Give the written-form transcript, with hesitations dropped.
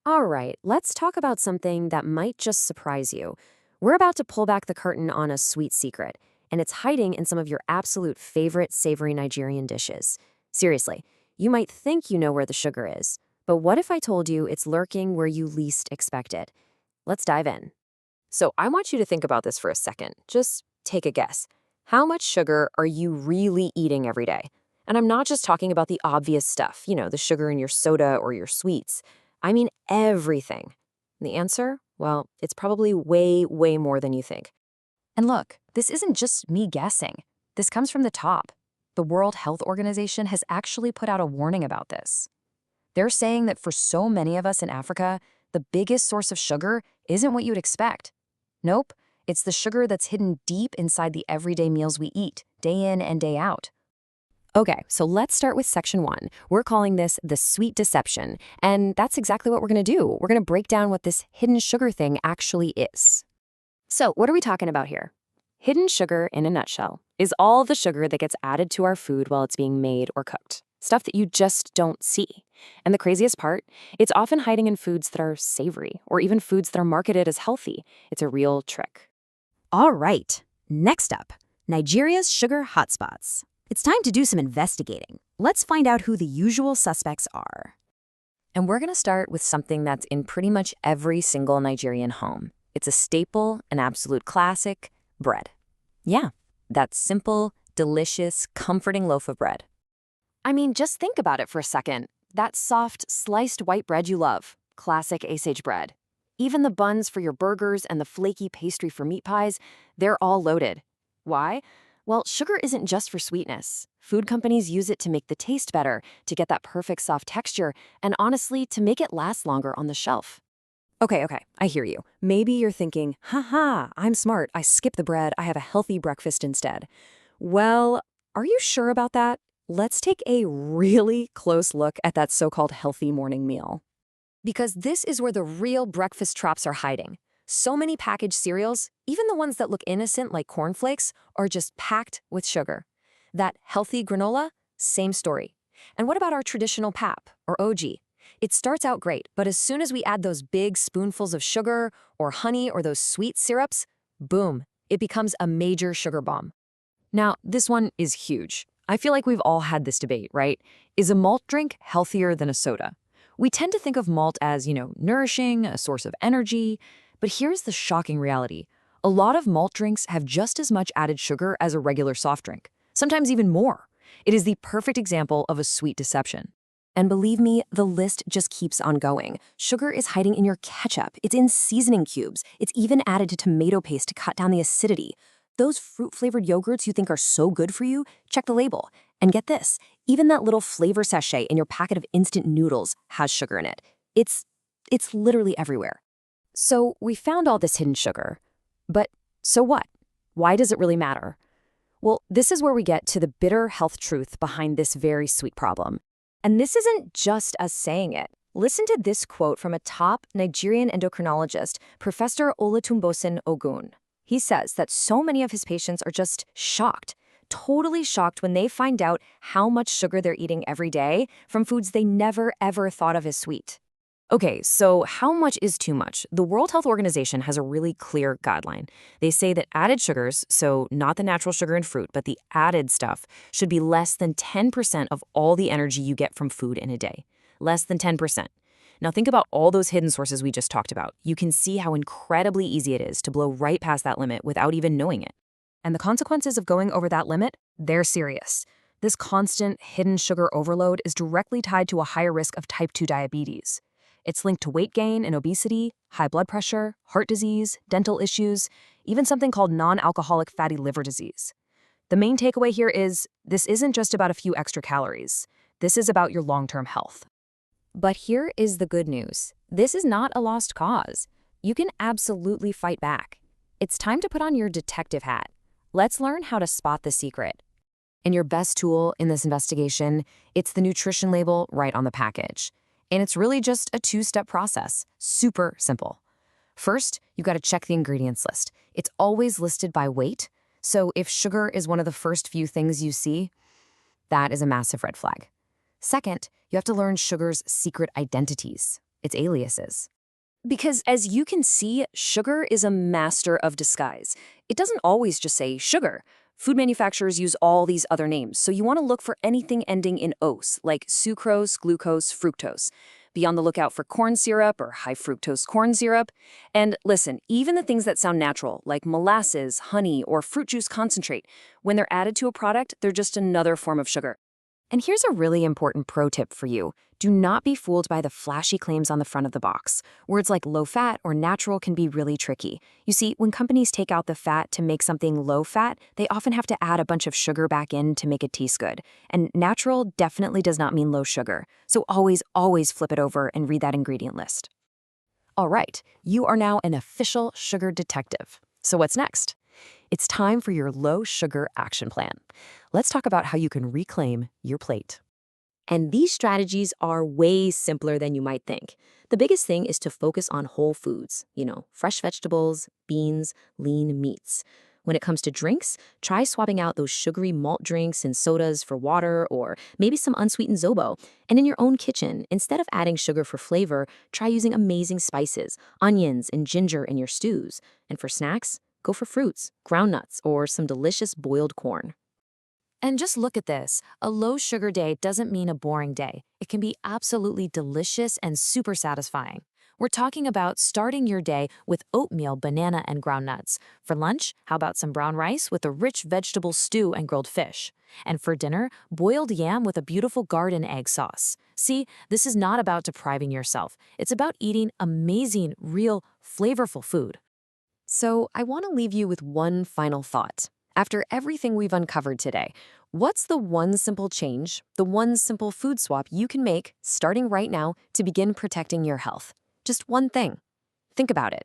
All right, let's talk about something that might just surprise you. We're about to pull back the curtain on a sweet secret, and it's hiding in some of your absolute favorite savory Nigerian dishes. Seriously, you might think you know where the sugar is, but what if I told you it's lurking where you least expect it? Let's dive in. So, I want you to think about this for a second. Just take a guess. How much sugar are you really eating every day? And I'm not just talking about the obvious stuff, the sugar in your soda or your sweets. I mean everything. The answer? Well, it's probably way, way more than you think. And look, this isn't just me guessing. This comes from the top. The World Health Organization has actually put out a warning about this. They're saying that for so many of us in Africa, the biggest source of sugar isn't what you'd expect. Nope, it's the sugar that's hidden deep inside the everyday meals we eat, day in and day out. Okay, so let's start with section one. We're calling this the sweet deception, and that's exactly what we're going to do. We're going to break down what this hidden sugar thing actually is. So, what are we talking about here? Hidden sugar, in a nutshell, is all the sugar that gets added to our food while it's being made or cooked. Stuff that you just don't see. And the craziest part, it's often hiding in foods that are savory, or even foods that are marketed as healthy. It's a real trick. All right, next up, Nigeria's sugar hotspots. It's time to do some investigating. Let's find out who the usual suspects are. And we're going to start with something that's in pretty much every single Nigerian home. It's a staple, an absolute classic, bread. Yeah, that simple, delicious, comforting loaf of bread. I mean, just think about it for a second. That soft, sliced white bread you love, classic Asage bread. Even the buns for your burgers and the flaky pastry for meat pies, they're all loaded. Why? Well, sugar isn't just for sweetness. Food companies use it to make the taste better, to get that perfect soft texture, and honestly, to make it last longer on the shelf. Okay, I hear you. Maybe you're thinking, haha, I'm smart, I skip the bread, I have a healthy breakfast instead. Well, are you sure about that? Let's take a really close look at that so-called healthy morning meal. Because this is where the real breakfast traps are hiding. So many packaged cereals, even the ones that look innocent like cornflakes, are just packed with sugar. That healthy granola, same story. And what about our traditional pap, or OG? It starts out great, but as soon as we add those big spoonfuls of sugar, or honey, or those sweet syrups, boom, it becomes a major sugar bomb. Now, this one is huge. I feel like we've all had this debate, right? Is a malt drink healthier than a soda? We tend to think of malt as, nourishing, a source of energy, but here's the shocking reality. A lot of malt drinks have just as much added sugar as a regular soft drink, sometimes even more. It is the perfect example of a sweet deception. And believe me, the list just keeps on going. Sugar is hiding in your ketchup, it's in seasoning cubes, it's even added to tomato paste to cut down the acidity. Those fruit-flavored yogurts you think are so good for you, check the label. And get this, even that little flavor sachet in your packet of instant noodles has sugar in it. It's literally everywhere. So we found all this hidden sugar. But so what? Why does it really matter? Well, this is where we get to the bitter health truth behind this very sweet problem. And this isn't just us saying it. Listen to this quote from a top Nigerian endocrinologist, Professor Olatunbosin Ogun. He says that so many of his patients are just shocked, totally shocked when they find out how much sugar they're eating every day from foods they never ever thought of as sweet. Okay, so how much is too much? The World Health Organization has a really clear guideline. They say that added sugars, so not the natural sugar in fruit, but the added stuff, should be less than 10% of all the energy you get from food in a day. Less than 10%. Now think about all those hidden sources we just talked about. You can see how incredibly easy it is to blow right past that limit without even knowing it. And the consequences of going over that limit, they're serious. This constant hidden sugar overload is directly tied to a higher risk of type 2 diabetes. It's linked to weight gain and obesity, high blood pressure, heart disease, dental issues, even something called non-alcoholic fatty liver disease. The main takeaway here is this isn't just about a few extra calories. This is about your long-term health. But here is the good news. This is not a lost cause. You can absolutely fight back. It's time to put on your detective hat. Let's learn how to spot the secret. And your best tool in this investigation, it's the nutrition label right on the package. And it's really just a two-step process, super simple. First, you've got to check the ingredients list. It's always listed by weight, so if sugar is one of the first few things you see, that is a massive red flag. Second, you have to learn sugar's secret identities. It's aliases. Because as you can see, sugar is a master of disguise. It doesn't always just say sugar. Food manufacturers use all these other names, so you want to look for anything ending in "ose," like sucrose, glucose, fructose. Be on the lookout for corn syrup or high fructose corn syrup. And listen, even the things that sound natural, like molasses, honey, or fruit juice concentrate, when they're added to a product, they're just another form of sugar. And here's a really important pro tip for you. Do not be fooled by the flashy claims on the front of the box. Words like low fat or natural can be really tricky. You see, when companies take out the fat to make something low fat, they often have to add a bunch of sugar back in to make it taste good. And natural definitely does not mean low sugar. So always flip it over and read that ingredient list. All right, you are now an official sugar detective. So what's next? It's time for your low sugar action plan. Let's talk about how you can reclaim your plate. And these strategies are way simpler than you might think. The biggest thing is to focus on whole foods, fresh vegetables, beans, lean meats. When it comes to drinks, try swapping out those sugary malt drinks and sodas for water or maybe some unsweetened Zobo. And in your own kitchen, instead of adding sugar for flavor, try using amazing spices, onions and ginger in your stews. And for snacks, go for fruits, ground nuts, or some delicious boiled corn. And just look at this. A low-sugar day doesn't mean a boring day. It can be absolutely delicious and super satisfying. We're talking about starting your day with oatmeal, banana, and ground nuts. For lunch, how about some brown rice with a rich vegetable stew and grilled fish? And for dinner, boiled yam with a beautiful garden egg sauce. See, this is not about depriving yourself. It's about eating amazing, real, flavorful food. So I want to leave you with one final thought. After everything we've uncovered today, what's the one simple change, the one simple food swap you can make starting right now to begin protecting your health? Just one thing. Think about it.